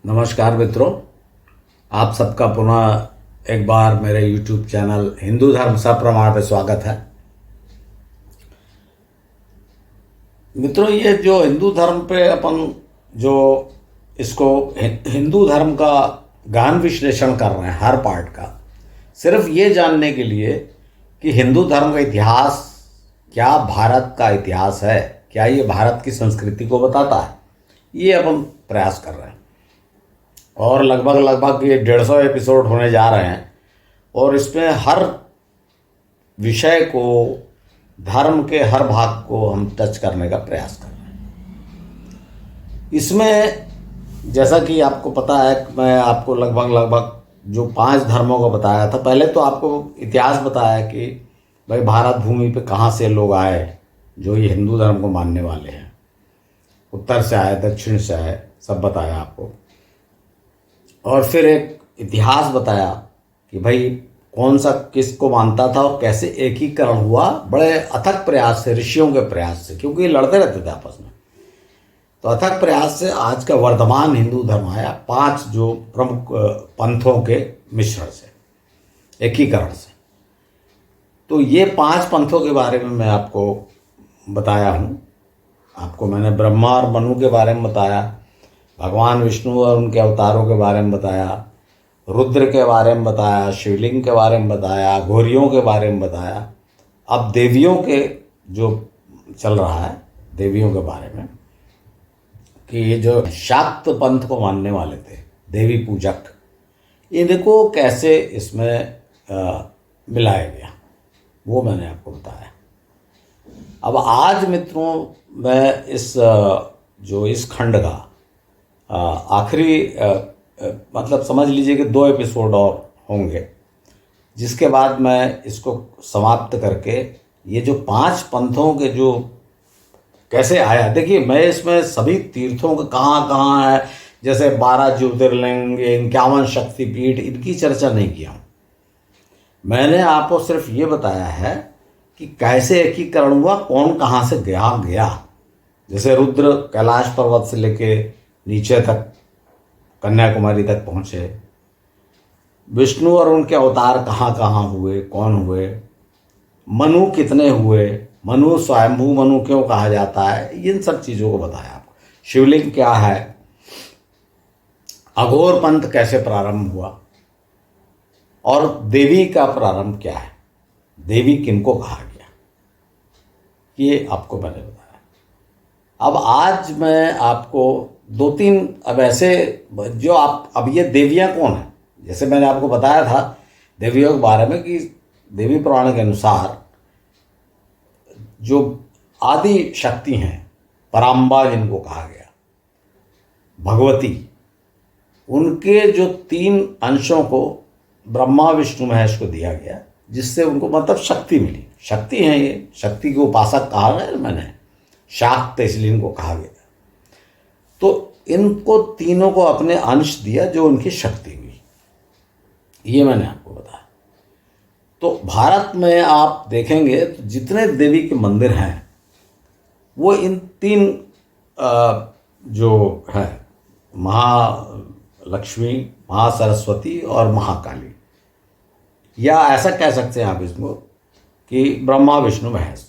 नमस्कार मित्रों, आप सबका पुनः एक बार मेरे YouTube चैनल हिंदू धर्म सप्रमाण पे स्वागत है। मित्रों, ये जो हिंदू धर्म पे अपन जो इसको हिंदू धर्म का गहन विश्लेषण कर रहे हैं हर पार्ट का, सिर्फ ये जानने के लिए कि हिंदू धर्म का इतिहास क्या भारत का इतिहास है, क्या ये भारत की संस्कृति को बताता है, ये अपन प्रयास कर रहे हैं। और लगभग ये 150 एपिसोड होने जा रहे हैं और इसमें हर विषय को, धर्म के हर भाग को हम टच करने का प्रयास कर रहे हैं। इसमें जैसा कि आपको पता है, मैं आपको लगभग जो 5 धर्मों को बताया था। पहले तो आपको इतिहास बताया कि भाई भारत भूमि पे कहाँ से लोग आए जो ये हिंदू धर्म को मानने वाले हैं, उत्तर से आए, दक्षिण से आए, सब बताया आपको। और फिर एक इतिहास बताया कि भाई कौन सा किसको मानता था और कैसे एकीकरण हुआ, बड़े अथक प्रयास से, ऋषियों के प्रयास से, क्योंकि ये लड़ते रहते थे आपस में। तो अथक प्रयास से आज का वर्तमान हिंदू धर्म आया, 5 जो प्रमुख पंथों के मिश्रण से, एकीकरण से। तो ये 5 पंथों के बारे में मैं आपको बताया हूँ। आपको मैंने ब्रह्मा और मनु के बारे में बताया, भगवान विष्णु और उनके अवतारों के बारे में बताया, रुद्र के बारे में बताया, शिवलिंग के बारे में बताया, घोरियों के बारे में बताया। अब देवियों के जो चल रहा है, देवियों के बारे में, कि ये जो शाक्त पंथ को मानने वाले थे, देवी पूजक, इनको कैसे इसमें मिलाया गया, वो मैंने आपको बताया। अब आज मित्रों, मैं इस खंड का आखिरी मतलब समझ लीजिए कि 2 एपिसोड और होंगे, जिसके बाद मैं इसको समाप्त करके ये जो 5 पंथों के जो कैसे आया, देखिए मैं इसमें सभी तीर्थों का कहाँ है, जैसे 12 ज्योतिर्लिंग, 51 शक्तिपीठ, इनकी चर्चा नहीं किया हूँ। मैंने आपको सिर्फ ये बताया है कि कैसे एकीकरण हुआ, कौन कहाँ से गया। जैसे रुद्र कैलाश पर्वत से लेके नीचे तक कन्याकुमारी तक पहुँचे, विष्णु और उनके अवतार कहाँ हुए, कौन हुए, मनु कितने हुए, मनु स्वयंभू मनु क्यों कहा जाता है, इन सब चीज़ों को बताया आपको। शिवलिंग क्या है, अघोर पंथ कैसे प्रारंभ हुआ, और देवी का प्रारंभ क्या है, देवी किनको कहा गया, ये आपको मैंने बताया। अब आज मैं आपको 2-3 अब ऐसे जो आप, अब ये देवियाँ कौन है, जैसे मैंने आपको बताया था देवियों के बारे में कि देवी पुराण के अनुसार जो आदि शक्ति हैं, पराम्बा जिनको कहा गया, भगवती, उनके जो 3 अंशों को ब्रह्मा विष्णु महेश को दिया गया, जिससे उनको मतलब शक्ति मिली। शक्ति है ये, शक्ति के उपासक कहा गया मैंने, शाक्त इसलिए इनको कहा गया। तो इनको तीनों को अपने अंश दिया जो उनकी शक्ति हुई, ये मैंने आपको बताया। तो भारत में आप देखेंगे तो जितने देवी के मंदिर हैं वो इन 3 जो है, महालक्ष्मी, महासरस्वती और महाकाली, या ऐसा कह सकते हैं आप इसको कि ब्रह्मा विष्णु महेश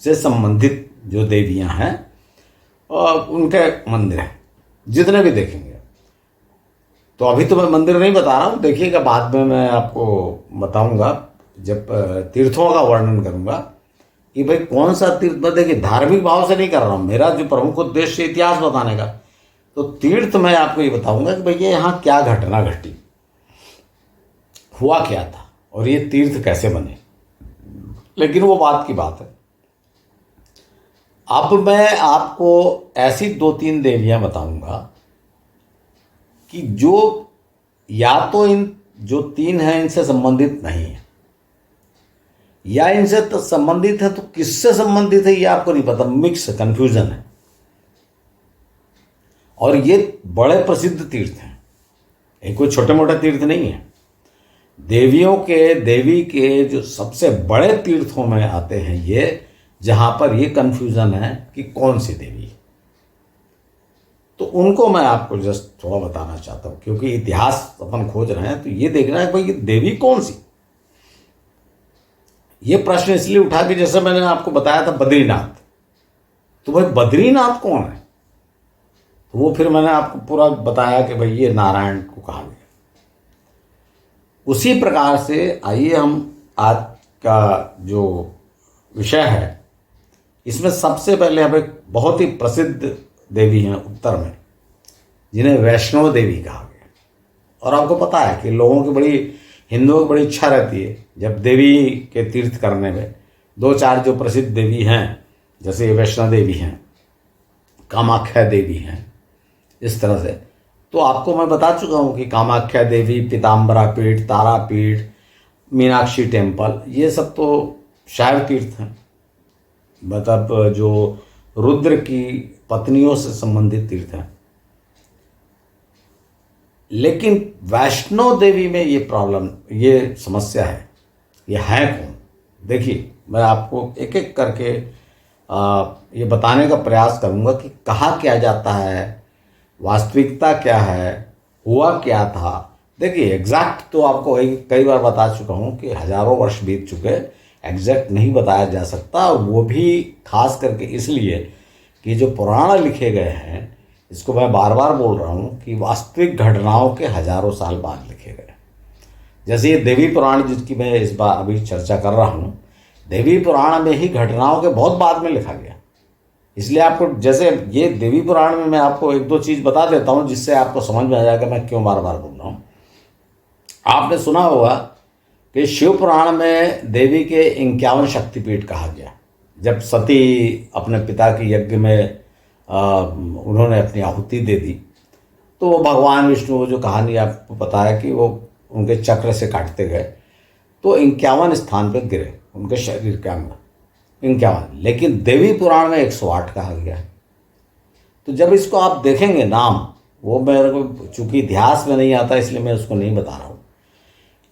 से संबंधित जो देवियां हैं और उनके मंदिर हैं, जितने भी देखेंगे। तो अभी तो मैं मंदिर नहीं बता रहा हूँ, देखिएगा बाद में मैं आपको बताऊंगा जब तीर्थों का वर्णन करूंगा कि भाई कौन सा तीर्थ। मैं देखिए धार्मिक भाव से नहीं कर रहा हूँ, मेरा जो प्रमुख उद्देश्य इतिहास बताने का। तो तीर्थ मैं आपको ये बताऊंगा कि भैया यहाँ क्या घटना घटी, हुआ क्या था, और ये तीर्थ कैसे बने। लेकिन वो बात की बात है। अब मैं आपको ऐसी 2-3 देवियां बताऊंगा कि जो या तो इन जो 3 हैं इनसे संबंधित नहीं है, या इनसे तो संबंधित है तो किससे संबंधित है ये आपको नहीं पता, मिक्स कंफ्यूजन है। और ये बड़े प्रसिद्ध तीर्थ हैं, ये कोई छोटे मोटे तीर्थ नहीं है। देवी के जो सबसे बड़े तीर्थों में आते हैं ये, जहां पर ये कंफ्यूजन है कि कौन सी देवी। तो उनको मैं आपको जस्ट थोड़ा बताना चाहता हूँ, क्योंकि इतिहास अपन खोज रहे हैं तो ये देखना है भाई ये देवी कौन सी। ये प्रश्न इसलिए उठा कि जैसे मैंने आपको बताया था बद्रीनाथ, तो भाई बद्रीनाथ कौन है, तो वो फिर मैंने आपको पूरा बताया कि भाई ये नारायण को कहा गया। उसी प्रकार से आइए हम आज का जो विषय है इसमें सबसे पहले हमें बहुत ही प्रसिद्ध देवी हैं उत्तर में, जिन्हें वैष्णव देवी कहा गया। और आपको पता है कि लोगों की बड़ी, हिंदुओं की बड़ी इच्छा रहती है जब देवी के तीर्थ करने में। दो चार जो प्रसिद्ध देवी हैं, जैसे वैष्णव देवी हैं, कामाख्या देवी हैं, इस तरह से। तो आपको मैं बता चुका हूँ कि कामाख्या देवी, पीताम्बरा पीठ, तारापीठ, मीनाक्षी टेम्पल, ये सब तो शैव तीर्थ हैं, मतलब जो रुद्र की पत्नियों से संबंधित तीर्थ हैं। लेकिन वैष्णो देवी में ये प्रॉब्लम, ये समस्या है, ये है कौन। देखिए मैं आपको एक एक करके ये बताने का प्रयास करूंगा कि कहा क्या जाता है, वास्तविकता क्या है, हुआ क्या था। देखिए एग्जैक्ट तो आपको कई बार बता चुका हूँ कि हजारों वर्ष बीत चुके, एग्जैक्ट नहीं बताया जा सकता। वो भी खास करके इसलिए कि जो पुराण लिखे गए हैं, इसको मैं बार बार बोल रहा हूँ कि वास्तविक घटनाओं के हजारों साल बाद लिखे गए। जैसे ये देवी पुराण जिसकी मैं इस बार अभी चर्चा कर रहा हूँ, देवी पुराण में ही घटनाओं के बहुत बाद में लिखा गया। इसलिए आपको, जैसे ये देवी पुराण में मैं आपको एक दो चीज़ बता देता हूँ जिससे आपको समझ में आ जाएगा मैं क्यों बार बार बोल रहा हूँ। आपने सुना होगा कि शिव पुराण में देवी के 51 शक्तिपीठ कहा गया। जब सती अपने पिता के यज्ञ में उन्होंने अपनी आहुति दे दी, तो वो भगवान विष्णु, जो कहानी आपको पता है कि वो उनके चक्र से काटते गए, तो 51 स्थान पर गिरे उनके शरीर के अंग, 51। लेकिन देवी पुराण में 108 कहा गया है। तो जब इसको आप देखेंगे नाम, वो मेरे को चूंकि इतिहास में नहीं आता इसलिए मैं उसको नहीं बता रहा हूँ।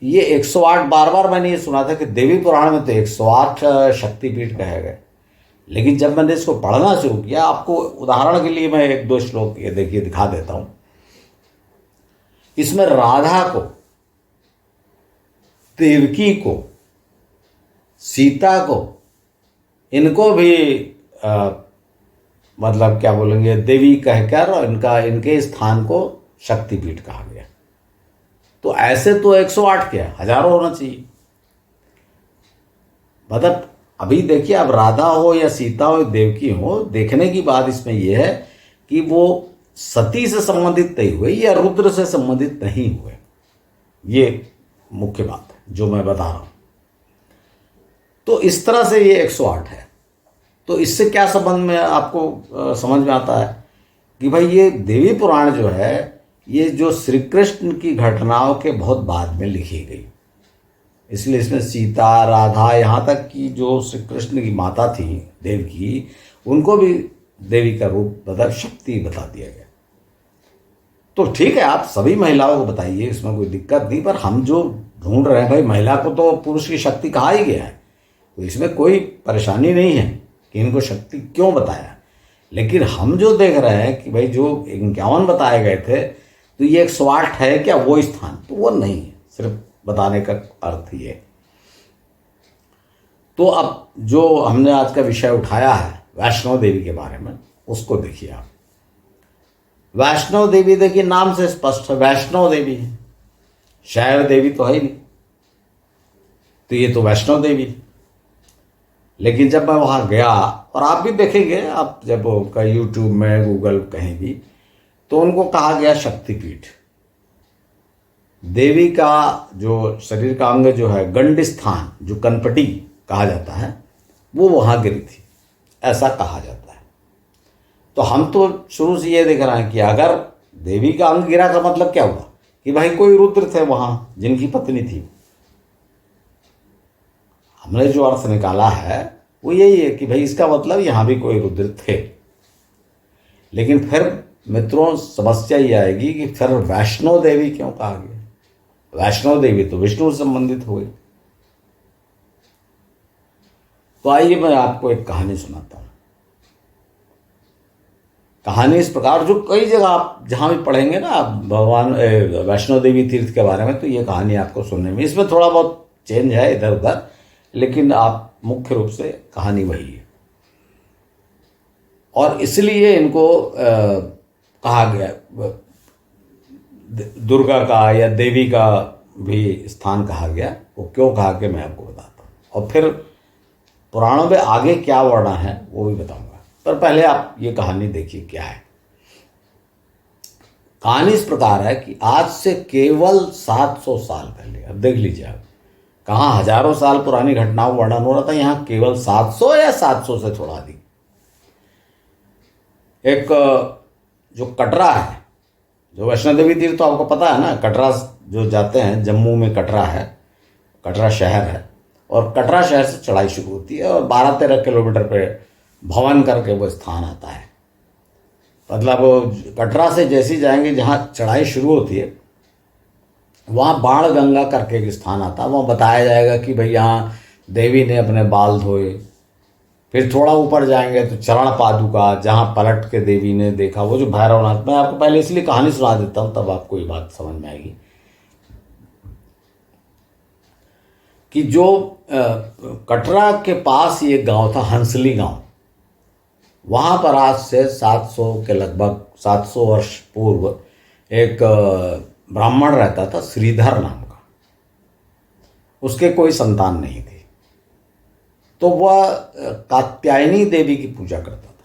ये 108 बार बार मैंने ये सुना था कि देवी पुराण में तो 108 शक्तिपीठ कहे गए, लेकिन जब मैंने इसको पढ़ना शुरू किया, आपको उदाहरण के लिए मैं एक दो श्लोक ये देखिए दिखा देता हूँ। इसमें राधा को, देवकी को, सीता को, इनको भी मतलब क्या बोलेंगे, देवी कहकर इनके स्थान को शक्तिपीठ कहा गया। तो ऐसे तो 108 क्या, हजारों होना चाहिए। मतलब अभी देखिए, अब राधा हो या सीता हो, देवकी हो, देखने की बात इसमें यह है कि वो सती से संबंधित नहीं हुए या रुद्र से संबंधित नहीं हुए। ये मुख्य बात है जो मैं बता रहा हूं। तो इस तरह से ये 108 है। तो इससे क्या संबंध में आपको समझ में आता है कि भाई ये देवी पुराण जो है, ये जो श्री कृष्ण की घटनाओं के बहुत बाद में लिखी गई, इसलिए इसमें सीता, राधा, यहाँ तक कि जो श्री कृष्ण की माता थी देवकी, उनको भी देवी का रूप मतलब शक्ति बता दिया गया। तो ठीक है, आप सभी महिलाओं को बताइए, इसमें कोई दिक्कत नहीं, पर हम जो ढूंढ रहे हैं भाई, महिला को तो पुरुष की शक्ति कहा ही गया है, तो इसमें कोई परेशानी नहीं है कि इनको शक्ति क्यों बताया। लेकिन हम जो देख रहे हैं कि भाई जो 51 बताए गए थे, तो ये 108 है क्या वो स्थान, तो वो नहीं है। सिर्फ बताने का अर्थ ये। तो अब जो हमने आज का विषय उठाया है वैष्णो देवी के बारे में, उसको देखिए आप। वैष्णो देवी देखिए नाम से स्पष्ट है, वैष्णो देवी है, शैव देवी तो है ही नहीं, तो ये तो वैष्णो देवी। लेकिन जब मैं वहां गया, और आप भी देखेंगे, आप जब का यूट्यूब में, गूगल कहीं भी, तो उनको कहा गया शक्तिपीठ। देवी का जो शरीर का अंग जो है, गंड स्थान, जो कनपटी कहा जाता है, वो वहां गिरी थी, ऐसा कहा जाता है। तो हम तो शुरू से ये देख रहे हैं कि अगर देवी का अंग गिरा का मतलब क्या हुआ कि भाई कोई रुद्र थे वहां जिनकी पत्नी थी। हमने जो अर्थ निकाला है वो यही है कि भाई इसका मतलब यहां भी कोई रुद्र थे। लेकिन फिर मित्रों समस्या ये आएगी कि फिर वैष्णो देवी क्यों कहा गया। वैष्णो देवी तो विष्णु से संबंधित हो गई। तो आइए मैं आपको एक कहानी सुनाता हूं। कहानी इस प्रकार, जो कई जगह आप जहाँ भी पढ़ेंगे ना आप भगवान वैष्णो देवी तीर्थ के बारे में, तो ये कहानी आपको सुनने में, इसमें थोड़ा बहुत चेंज है इधर उधर, लेकिन आप मुख्य रूप से कहानी वही है। और इसलिए इनको कहा गया दुर्गा का या देवी का भी स्थान कहा गया। वो क्यों कहा कि मैं आपको बताता हूँ, और फिर पुराणों में आगे क्या वर्णन है वो भी बताऊंगा। पर पहले आप ये कहानी देखिए क्या है। कहानी इस प्रकार है कि आज से केवल 700 साल पहले, अब देख लीजिए आप, कहाँ हजारों साल पुरानी घटनाओं वर्णन हो रहा था, यहाँ केवल 700 या 700 से थोड़ा अधिक। एक जो कटरा है, जो वैष्णो देवी तीर्थ तो आपको पता है ना, कटरा जो जाते हैं, जम्मू में कटरा है, कटरा शहर है, और कटरा शहर से चढ़ाई शुरू होती है और 12-13 किलोमीटर पे भवन करके वो स्थान आता है। मतलब कटरा से जैसे जाएंगे जहाँ चढ़ाई शुरू होती है, वहाँ बाण गंगा करके एक स्थान आता है। वहाँ बताया जाएगा कि भाई यहाँ देवी ने अपने बाल धोए। फिर थोड़ा ऊपर जाएंगे तो चरण पादुका, जहाँ पलट के देवी ने देखा वो जो भैरवनाथ। मैं आपको पहले इसलिए कहानी सुना देता हूँ, तब आपको ये बात समझ में आएगी कि जो कटरा के पास ये गांव था, हंसली गांव, वहाँ पर आज से 700 के लगभग 700 वर्ष पूर्व एक ब्राह्मण रहता था, श्रीधर नाम का। उसके कोई संतान नहीं थी, तो वह कात्यायनी देवी की पूजा करता था।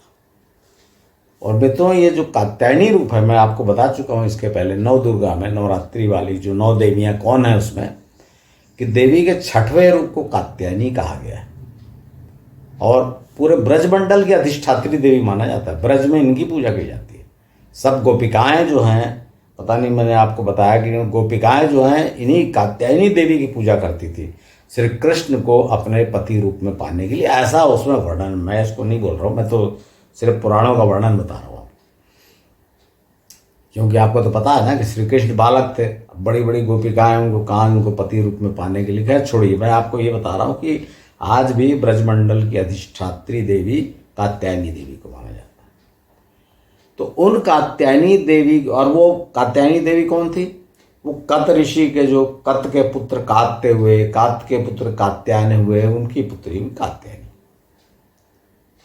और मित्रों, ये जो कात्यायनी रूप है, मैं आपको बता चुका हूँ इसके पहले, नव दुर्गा में नवरात्रि वाली जो 9 देवियाँ कौन है उसमें, कि देवी के 6वें रूप को कात्यायनी कहा गया है। और पूरे ब्रजमंडल की अधिष्ठात्री देवी माना जाता है। ब्रज में इनकी पूजा की जाती है। सब गोपिकाएं जो हैं, पता नहीं मैंने आपको बताया कि गोपिकाएं जो हैं इन्हीं कात्यायनी देवी की पूजा करती थी, श्री कृष्ण को अपने पति रूप में पाने के लिए। ऐसा उसमें वर्णन, मैं इसको नहीं बोल रहा हूँ, मैं तो सिर्फ पुराणों का वर्णन बता रहा हूँ। क्योंकि आपको तो पता है ना कि श्री कृष्ण बालक थे, बड़ी बड़ी गोपिकाएं उनको कहाँ उनको पति रूप में पाने के लिए। खैर छोड़िए, मैं आपको ये बता रहा हूँ कि आज भी ब्रजमंडल की अधिष्ठात्री देवी कात्यायनी देवी को माना जाता है। तो उन कात्यायनी देवी, और वो कात्यायनी देवी कौन थी? वो कत ऋषि के, जो कत के पुत्र कात्य हुए, कात के पुत्र कात्यायन हुए, उनकी पुत्री कात्यायनी।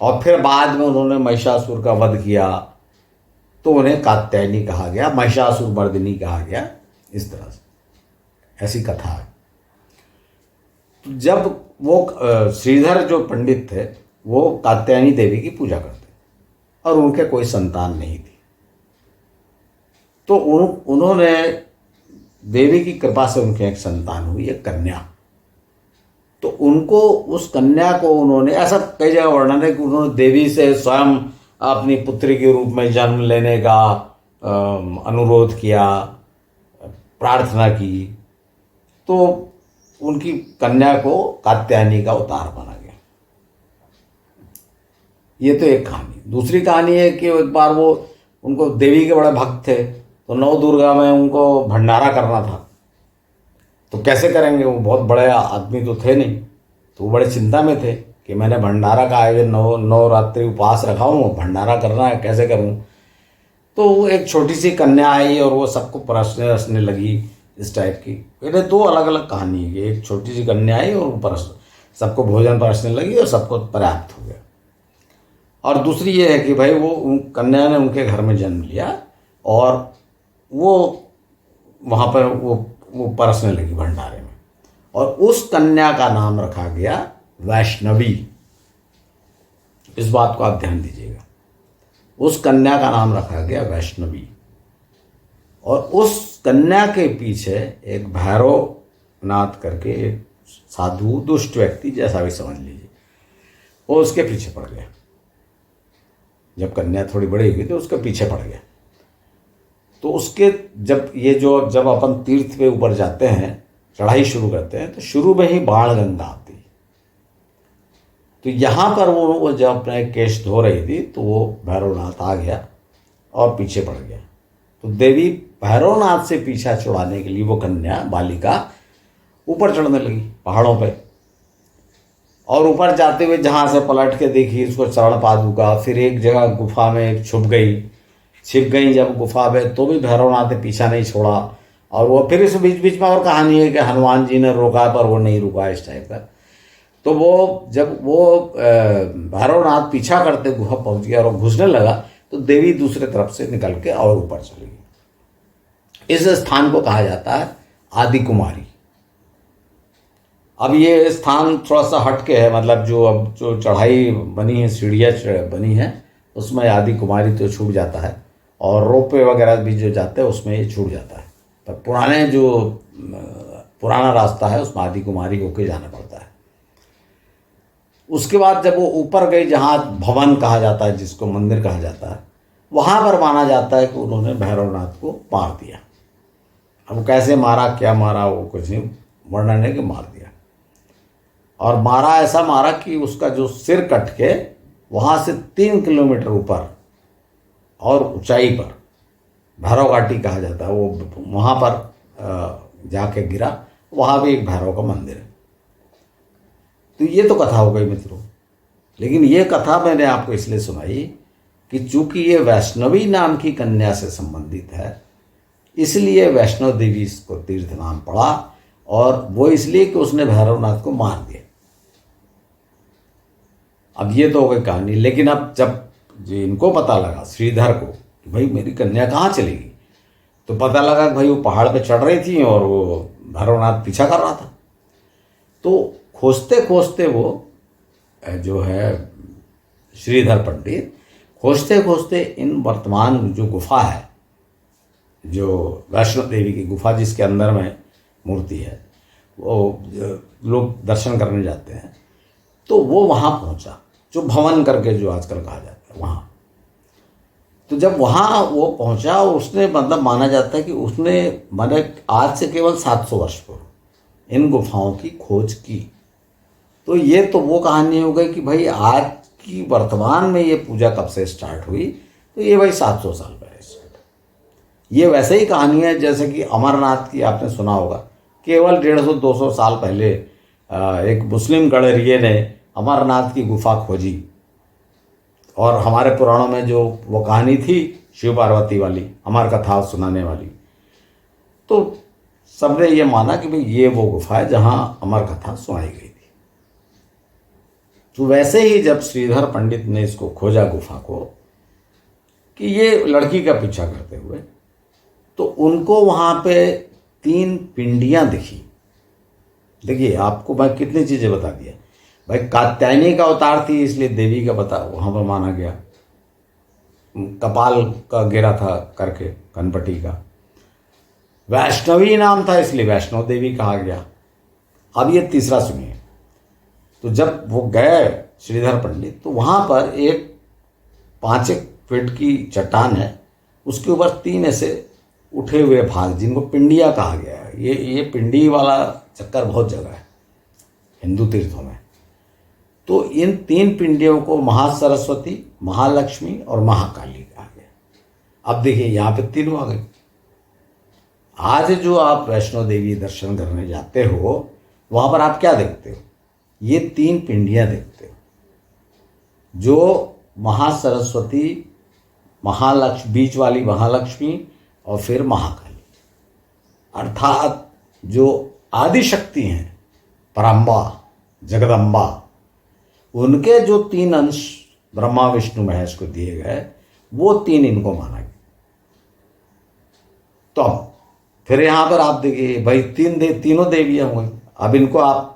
और फिर बाद में उन्होंने महिषासुर का वध किया, तो उन्हें कात्यायनी कहा गया, महिषासुर मर्दिनी कहा गया। इस तरह से ऐसी कथा है। तो जब वो श्रीधर जो पंडित थे, वो कात्यायनी देवी की पूजा करते और उनके कोई संतान नहीं थी, तो उन्होंने देवी की कृपा से उनके एक संतान हुई, एक कन्या। तो उनको, उस कन्या को उन्होंने, ऐसा कई जगह वर्णन है कि उन्होंने देवी से स्वयं अपनी पुत्री के रूप में जन्म लेने का अनुरोध किया, प्रार्थना की। तो उनकी कन्या को कात्यायनी का अवतार माना गया। ये तो एक कहानी। दूसरी कहानी है कि एक बार वो, उनको देवी के बड़े भक्त थे, तो नव दुर्गा में उनको भंडारा करना था। तो कैसे करेंगे, वो बहुत बड़े आदमी तो थे नहीं, तो वो बड़े चिंता में थे कि मैंने भंडारा का आयोजन, नवरात्रि उपवास रखा हूँ, भंडारा करना है, कैसे करूँ। तो वो एक छोटी सी कन्या आई और वो सबको परसने लगी, इस टाइप की। ये 2 अलग अलग कहानी है। एक छोटी सी कन्या आई और वो सबको भोजन परसने लगी और सबको पर्याप्त हो गया। और दूसरी ये है कि भाई वो कन्या ने उनके घर में जन्म लिया और वो वहाँ पर वो परसने लगी भंडारे में, और उस कन्या का नाम रखा गया वैष्णवी। इस बात को आप ध्यान दीजिएगा, उस कन्या का नाम रखा गया वैष्णवी। और उस कन्या के पीछे एक भैरवनाथ करके एक साधु, दुष्ट व्यक्ति जैसा भी समझ लीजिए, वो उसके पीछे पड़ गया। जब कन्या थोड़ी बड़ी हुई तो उसके पीछे पड़ गया। तो उसके जब अपन तीर्थ पे ऊपर जाते हैं, चढ़ाई शुरू करते हैं, तो शुरू में ही बाण गंगा आती है। तो यहाँ पर वो जब अपने केश धो रही थी, तो वो भैरवनाथ आ गया और पीछे पड़ गया। तो देवी भैरवनाथ से पीछा छुड़ाने के लिए वो कन्या बालिका ऊपर चढ़ने लगी पहाड़ों पे। और ऊपर जाते हुए जहाँ से पलट के देखी उसको चरण पादुका, फिर एक जगह गुफा में छिप गई जब गुफा में, तो भी भैरवनाथ ने पीछा नहीं छोड़ा। और वो फिर इस बीच बीच में और कहानी है कि हनुमान जी ने रोका पर वो नहीं रुका, इस टाइप का। तो वो जब वो भैरवनाथ पीछा करते गुफा पहुंच गया और घुसने लगा, तो देवी दूसरे तरफ से निकल के और ऊपर चली गई। इस स्थान को कहा जाता है आदि कुमारी। अब ये स्थान थोड़ा सा हट के है, मतलब जो अब जो चढ़ाई बनी है, सीढ़ियाँ बनी है, उसमें आदि कुमारी तो छूट जाता है, और रोपवे वगैरह भी जो जाते हैं उसमें ये छूट जाता है। पर पुराना रास्ता है उसमें आदि कुमारी होके जाना पड़ता है। उसके बाद जब वो ऊपर गई, जहाँ भवन कहा जाता है, जिसको मंदिर कहा जाता है, वहाँ पर माना जाता है कि उन्होंने भैरवनाथ को मार दिया। अब कैसे मारा, क्या मारा, वो कुछ नहीं वर्णन है कि मार दिया। और मारा ऐसा मारा कि उसका जो सिर कट के वहाँ से 3 किलोमीटर ऊपर और ऊंचाई पर, भैरव घाटी कहा जाता है, वो वहाँ पर जाके गिरा। वहाँ भी एक भैरव का मंदिर है। तो ये तो कथा हो गई मित्रों। लेकिन ये कथा मैंने आपको इसलिए सुनाई कि चूंकि ये वैष्णवी नाम की कन्या से संबंधित है, इसलिए वैष्णो देवी इसको तीर्थ नाम पड़ा, और वो इसलिए कि उसने भैरवनाथ को मार दिया। अब ये तो हो गई कहानी। लेकिन अब जब इनको पता लगा, श्रीधर को, कि भाई मेरी कन्या कहाँ चलेगी, तो पता लगा कि भाई वो पहाड़ पे चढ़ रही थी और वो भैरवनाथ पीछा कर रहा था। तो खोजते खोजते वो जो है श्रीधर पंडित खोजते खोजते इन वर्तमान जो गुफा है, जो वैष्णो देवी की गुफा जिसके अंदर में मूर्ति है, वो लोग दर्शन करने जाते हैं, तो वो वहाँ पहुँचा, जो भवन करके जो आजकल कहा जाता है वहाँ। तो जब वहाँ वो पहुँचा, उसने मतलब माना जाता है कि उसने मैंने आज से केवल 700 वर्ष पूर्व इन गुफाओं की खोज की। तो ये तो वो कहानी हो गई कि भाई आज की वर्तमान में ये पूजा कब से स्टार्ट हुई, तो ये भाई 700 साल पहले स्टार्ट। ये वैसे ही कहानी है जैसे कि अमरनाथ की आपने सुना होगा, केवल 150-200 साल पहले एक मुस्लिम गडरिये ने अमरनाथ की गुफा खोजी। और हमारे पुराणों में जो वो कहानी थी शिव पार्वती वाली, अमर कथा सुनाने वाली, तो सबने ये माना कि भाई ये वो गुफा है जहाँ अमर कथा सुनाई गई थी। तो वैसे ही जब श्रीधर पंडित ने इसको खोजा गुफा को, कि ये लड़की का पीछा करते हुए, तो उनको वहाँ पे 3 पिंडियाँ दिखी। देखिए आपको मैं कितनी चीज़ें बता दिया। भाई कात्यायनी का अवतार थी, इसलिए देवी का बता वहाँ पर माना गया। कपाल का गिरा था करके कनपटी का। वैष्णवी नाम था इसलिए वैष्णो देवी कहा गया। अब ये तीसरा सुनिए। तो जब वो गए श्रीधर पंडित, तो वहाँ पर एक 5 फीट की चट्टान है, उसके ऊपर 3 ऐसे उठे हुए भाग, जिनको पिंडिया कहा गया है। ये पिंडी वाला चक्कर बहुत जगह है हिंदू तीर्थों में। तो इन 3 पिंडियों को महासरस्वती, महालक्ष्मी और महाकाली कहा गया। अब देखिए यहाँ पे तीनों आ गए। आज जो आप वैष्णो देवी दर्शन करने जाते हो, वहाँ पर आप क्या देखते हो? ये 3 पिंडियाँ देखते हो, जो महासरस्वती, महालक्ष्मी, बीच वाली महालक्ष्मी और फिर महाकाली, अर्थात जो आदिशक्ति हैं, परम्बा, जगदम्बा, उनके जो 3 अंश ब्रह्मा विष्णु महेश को दिए गए, वो 3 इनको माना गया। तो अब फिर यहाँ पर आप देखिए भाई तीनों देवियाँ हो गई। अब इनको आप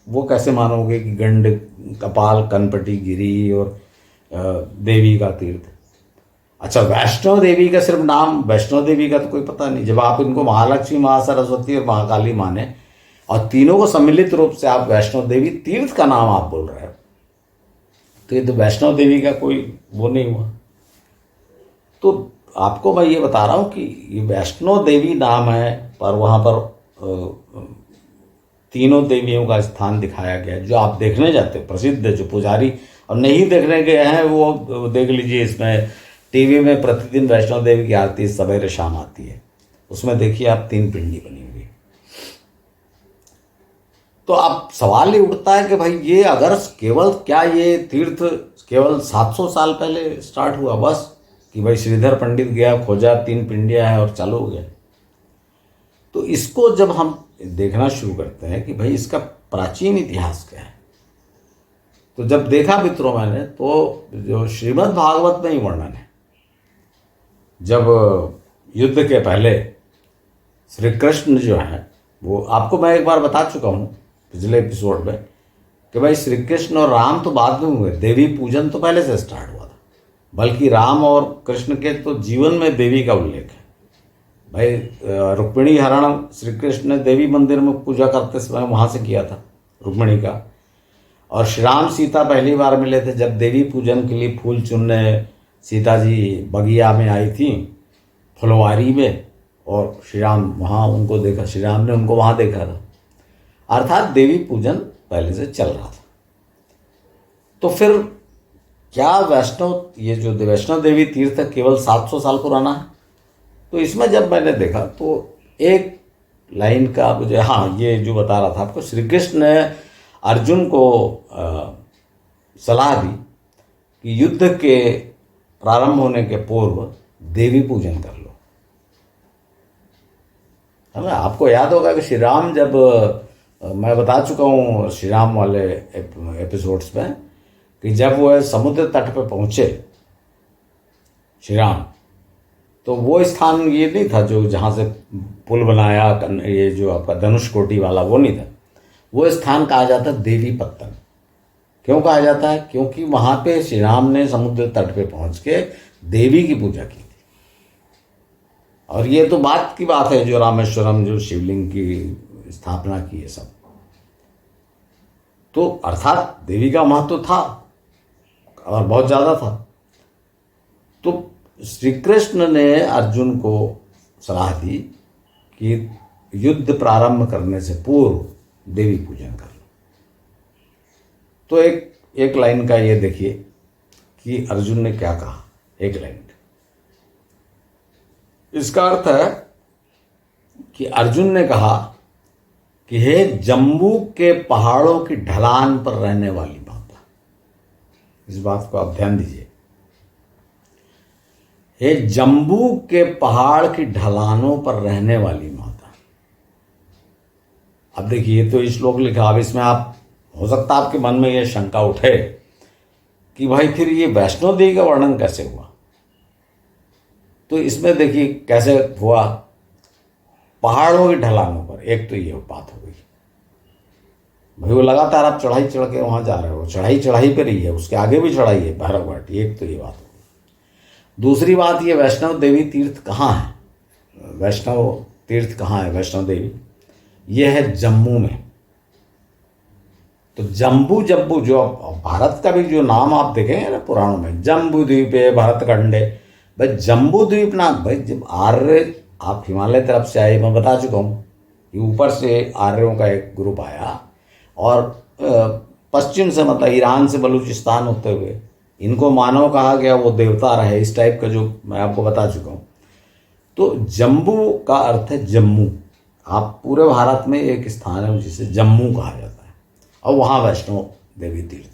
वो कैसे मानोगे कि गंड, कपाल, कनपटी, गिरी और देवी का तीर्थ। अच्छा, वैष्णो देवी का सिर्फ नाम, वैष्णो देवी का तो कोई पता नहीं। जब आप इनको महालक्ष्मी, महासरस्वती और महाकाली माने और तीनों को सम्मिलित रूप से आप वैष्णो देवी तीर्थ का नाम आप बोल रहे हो, तो ये तो वैष्णो देवी का कोई वो नहीं हुआ। तो आपको मैं ये बता रहा हूँ कि ये वैष्णो देवी नाम है, पर वहाँ पर तीनों देवियों का स्थान दिखाया गया है। जो आप देखने जाते हो प्रसिद्ध, जो पुजारी और नहीं देखने गए हैं वो देख लीजिए। इसमें टीवी में प्रतिदिन वैष्णो देवी की आरती सवेरे शाम आती है, उसमें देखिए आप 3 पिंडी बनी हुई। तो अब सवाल ये उठता है कि भाई ये अगर केवल क्या ये तीर्थ केवल 700 साल पहले स्टार्ट हुआ बस, कि भाई श्रीधर पंडित गया, खोजा, 3 पिंडियाँ हैं और चालू हो गया। तो इसको जब हम देखना शुरू करते हैं कि भाई इसका प्राचीन इतिहास क्या है, तो जब देखा मित्रों मैंने, तो जो श्रीमद् भागवत में ही वर्णन है, जब युद्ध के पहले श्री कृष्ण जो है, वो आपको मैं एक बार बता चुका हूँ पिछले एपिसोड में कि भाई श्री कृष्ण और राम तो बाद में हुए, देवी पूजन तो पहले से स्टार्ट हुआ था। बल्कि राम और कृष्ण के तो जीवन में देवी का उल्लेख है। भाई रुक्मिणी हरण श्री कृष्ण ने देवी मंदिर में पूजा करते समय वहाँ से किया था रुक्मिणी का। और श्री राम सीता पहली बार मिले थे जब देवी पूजन के लिए फूल चुनने सीता जी बगिया में आई थी, फुलवारी में, और श्री राम वहाँ उनको देखा, श्री राम ने उनको वहाँ देखा था। अर्थात देवी पूजन पहले से चल रहा था। तो फिर क्या वैष्णव, ये जो वैष्णव देवी तीर्थ केवल 700 साल पुराना है? तो इसमें जब मैंने देखा तो एक लाइन का मुझे, हाँ, ये जो बता रहा था आपको, श्री कृष्ण ने अर्जुन को सलाह दी कि युद्ध के प्रारंभ होने के पूर्व देवी पूजन कर लो, है ना। आपको याद होगा कि श्री राम, जब मैं बता चुका हूँ श्री राम वाले एपिसोड्स में, कि जब वो समुद्र तट पर पहुँचे श्री राम, तो वो स्थान ये नहीं था जो जहाँ से पुल बनाया, ये जो आपका धनुषकोटि वाला, वो नहीं था। वो स्थान कहा जाता है देवी पत्तन। क्यों कहा जाता है? क्योंकि वहाँ पे श्री राम ने समुद्र तट पे पहुँच के देवी की पूजा की थी। और ये तो बात की बात है, जो रामेश्वरम, जो शिवलिंग की स्थापना की है सब, तो अर्थात देवी का महत्व था और बहुत ज़्यादा था। तो श्री कृष्ण ने अर्जुन को सलाह दी कि युद्ध प्रारंभ करने से पूर्व देवी पूजन कर लो। तो एक लाइन का ये देखिए कि अर्जुन ने क्या कहा, एक लाइन। इसका अर्थ है कि अर्जुन ने कहा कि हे जम्बू के पहाड़ों की ढलान पर रहने वाली माता, इस बात को आप ध्यान दीजिए, हे जम्बू के पहाड़ की ढलानों पर रहने वाली माता। अब देखिए, तो श्लोक लिखा, अब इसमें आप, हो सकता है आपके मन में यह शंका उठे कि भाई फिर ये वैष्णो देवी का वर्णन कैसे हुआ। तो इसमें देखिए कैसे हुआ, पहाड़ों की ढलानों पर। एक तो ये बात हो गई, भाई वो लगातार आप चढ़ाई चढ़ के वहाँ जा रहे हो, चढ़ाई पे रही है, उसके आगे भी चढ़ाई है, भैरव घाटी। एक तो ये बात हो गई। दूसरी बात, ये वैष्णव देवी तीर्थ कहाँ है? वैष्णव तीर्थ कहाँ है वैष्णव देवी? ये है जम्मू में। तो जम्बू जम्बू, जो भारत का भी जो नाम आप देखेंगे ना पुराणों में, जम्बू द्वीप है, भरत खंडे, भाई जम्बू द्वीप ना, भाई जब आर्य आप हिमालय तरफ से आए, मैं बता चुका हूँ कि ऊपर से आर्यों का एक ग्रुप आया और पश्चिम से, मतलब ईरान से बलूचिस्तान होते हुए, इनको मानव कहा गया, वो देवता रहे, इस टाइप का जो मैं आपको बता चुका हूँ। तो जम्बू का अर्थ है जम्मू। आप पूरे भारत में एक स्थान है जिसे जम्मू कहा जाता है, और वहाँ वैष्णो देवी तीर्थ।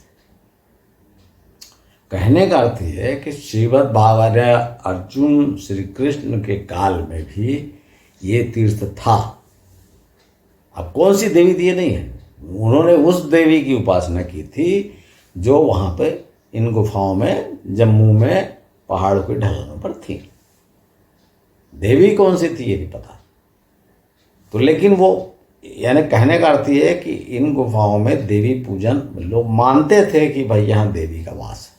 कहने का अर्थ यह है कि श्रीमद् भागवत अर्जुन श्री कृष्ण के काल में भी ये तीर्थ था। अब कौन सी देवी थी नहीं है, उन्होंने उस देवी की उपासना की थी जो वहाँ पे इन गुफाओं में जम्मू में पहाड़ों की ढलानों पर थी। देवी कौन सी थी ये नहीं पता। तो लेकिन वो, यानी कहने का अर्थ ये है कि इन गुफाओं में देवी पूजन लोग मानते थे कि भाई यहाँ देवी का वास है।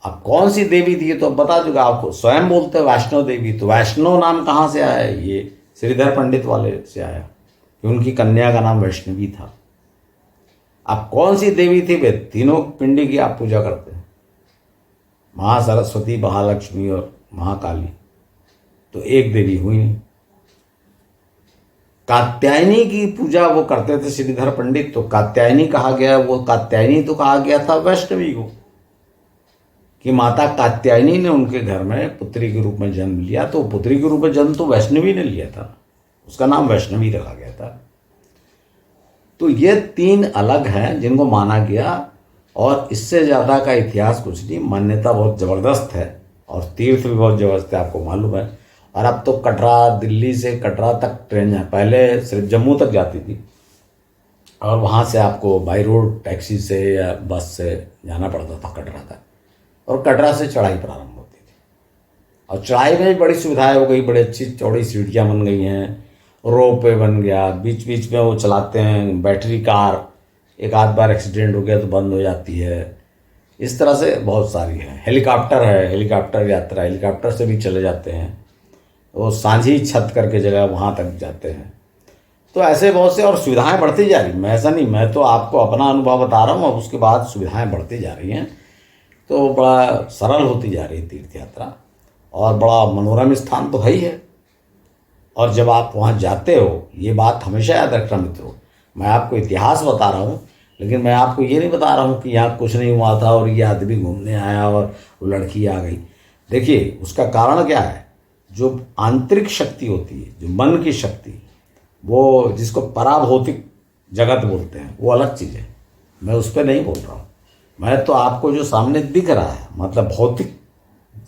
अब कौन सी देवी थी तो बता चुका आपको, स्वयं बोलते वैष्णो देवी। तो वैष्णो नाम कहाँ से आया? ये श्रीधर पंडित वाले से आया कि उनकी कन्या का नाम वैष्णवी था। अब कौन सी देवी थी? वे तीनों पिंडी की आप पूजा करते हैं, महासरस्वती, महालक्ष्मी और महाकाली। तो एक देवी हुई नहीं। कात्यायनी की पूजा वो करते थे श्रीधर पंडित, तो कात्यायनी कहा गया, वो कात्यायनी तो कहा गया था वैष्णवी को, कि माता कात्यायनी ने उनके घर में पुत्री के रूप में जन्म लिया। तो पुत्री के रूप में जन्म तो वैष्णवी ने लिया था, उसका नाम वैष्णवी रखा गया था। तो ये 3 अलग हैं जिनको माना गया, और इससे ज़्यादा का इतिहास कुछ नहीं। मान्यता बहुत ज़बरदस्त है और तीर्थ भी बहुत ज़बरदस्त है, आपको मालूम है। और अब तो कटरा, दिल्ली से कटरा तक ट्रेन है, पहले सिर्फ जम्मू तक जाती थी और वहाँ से आपको बाई रोड टैक्सी से या बस से जाना पड़ता था कटरा तक, और कटरा से चढ़ाई प्रारंभ होती थी। और चढ़ाई में भी बड़ी सुविधाएं हो गई, बड़ी अच्छी चौड़ी सीढ़ियाँ बन गई हैं, रोप वे बन गया, बीच बीच में वो चलाते हैं बैटरी कार, एक आध बार एक्सीडेंट हो गया तो बंद हो जाती है। इस तरह से बहुत सारी है। हेलीकॉप्टर है, हेलीकॉप्टर यात्रा, हेलीकॉप्टर से भी चले जाते हैं, वो सांझी छत करके जगह वहाँ तक जाते हैं। तो ऐसे बहुत से, और सुविधाएं बढ़ती जा रही। मैं ऐसा नहीं, मैं तो आपको अपना अनुभव बता रहा हूँ, और उसके बाद सुविधाएं बढ़ती जा रही हैं, तो बड़ा सरल होती जा रही है तीर्थ यात्रा, और बड़ा मनोरम स्थान तो है ही है। और जब आप वहाँ जाते हो, ये बात हमेशा याद रखना मित्रों, मैं आपको इतिहास बता रहा हूँ, लेकिन मैं आपको ये नहीं बता रहा हूँ कि यहाँ कुछ नहीं हुआ था और ये आदमी घूमने आया और वो लड़की आ गई। देखिए उसका कारण क्या है, जो आंतरिक शक्ति होती है, जो मन की शक्ति, वो जिसको पराभौतिक जगत बोलते हैं, वो अलग चीज़ है। मैं उस पर नहीं बोल रहा हूँ, मैं तो आपको जो सामने दिख रहा है, मतलब भौतिक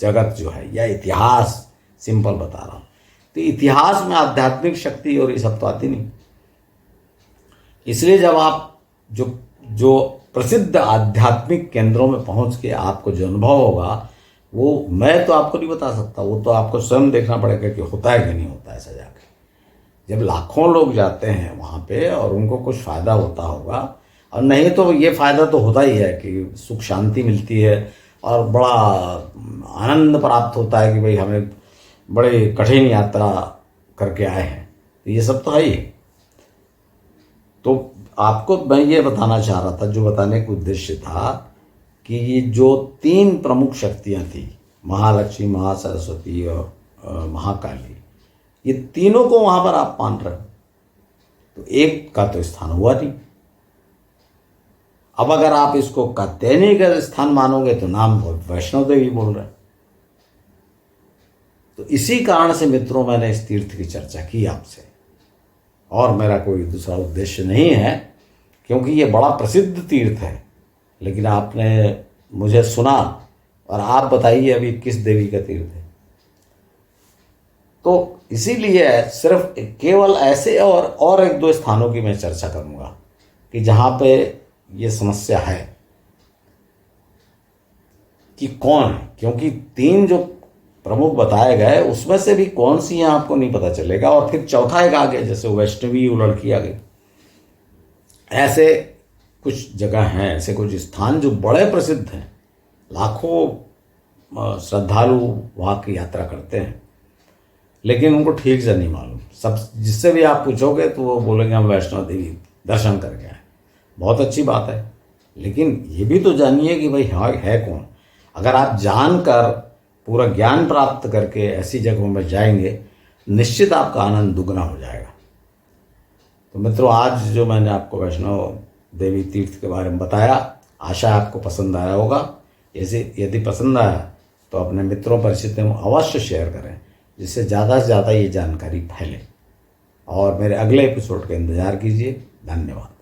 जगत जो है, या इतिहास सिंपल बता रहा हूँ। तो इतिहास में आध्यात्मिक शक्ति और ये सब तो आती नहीं। इसलिए जब आप जो जो प्रसिद्ध आध्यात्मिक केंद्रों में पहुंच के आपको जो अनुभव होगा, वो मैं तो आपको नहीं बता सकता, वो तो आपको स्वयं देखना पड़ेगा कि होता है कि नहीं होता ऐसा जाके। जब लाखों लोग जाते हैं वहाँ पे और उनको कुछ फ़ायदा होता होगा, और नहीं तो ये फ़ायदा तो होता ही है कि सुख शांति मिलती है और बड़ा आनंद प्राप्त होता है कि भाई हमें बड़े कठिन यात्रा करके आए हैं, तो ये सब तो है ही। तो आपको मैं ये बताना चाह रहा था, जो बताने का उद्देश्य था, कि ये जो 3 प्रमुख शक्तियाँ थी, महालक्ष्मी, महासरस्वती और महाकाली, ये तीनों को वहाँ पर आप मान रहे हो, तो एक का तो स्थान हुआ नहीं। अब अगर आप इसको कात्यायनी का स्थान मानोगे तो नाम वैष्णो देवी बोल रहे हैं। तो इसी कारण से मित्रों मैंने इस तीर्थ की चर्चा की आपसे, और मेरा कोई दूसरा उद्देश्य नहीं है, क्योंकि ये बड़ा प्रसिद्ध तीर्थ है। लेकिन आपने मुझे सुना, और आप बताइए अभी किस देवी का तीर्थ है। तो इसीलिए सिर्फ केवल ऐसे और एक दो स्थानों की मैं चर्चा करूंगा कि जहाँ पे ये समस्या है कि कौन है, क्योंकि 3 जो प्रमुख बताए गए उसमें से भी कौन सी है आपको नहीं पता चलेगा, और फिर चौथा एक आ गया, जैसे वैष्णवी वो लड़की आ गई। ऐसे कुछ जगह हैं, ऐसे कुछ स्थान जो बड़े प्रसिद्ध हैं, लाखों श्रद्धालु वहाँ की यात्रा करते हैं, लेकिन उनको ठीक से नहीं मालूम। सब जिससे भी आप पूछोगे तो वो बोलेंगे हम वैष्णो देवी दर्शन करके आए। बहुत अच्छी बात है, लेकिन ये भी तो जानिए कि भाई हाँ है कौन। अगर आप जानकर पूरा ज्ञान प्राप्त करके ऐसी जगहों में जाएंगे, निश्चित आपका आनंद दुगना हो जाएगा। तो मित्रों, आज जो मैंने आपको वैष्णो देवी तीर्थ के बारे में बताया, आशा आपको पसंद आया होगा। यदि पसंद आया तो अपने मित्रों परिचितों में अवश्य शेयर करें, जिससे ज़्यादा से ज़्यादा ये जानकारी फैले। और मेरे अगले एपिसोड का इंतज़ार कीजिए। धन्यवाद।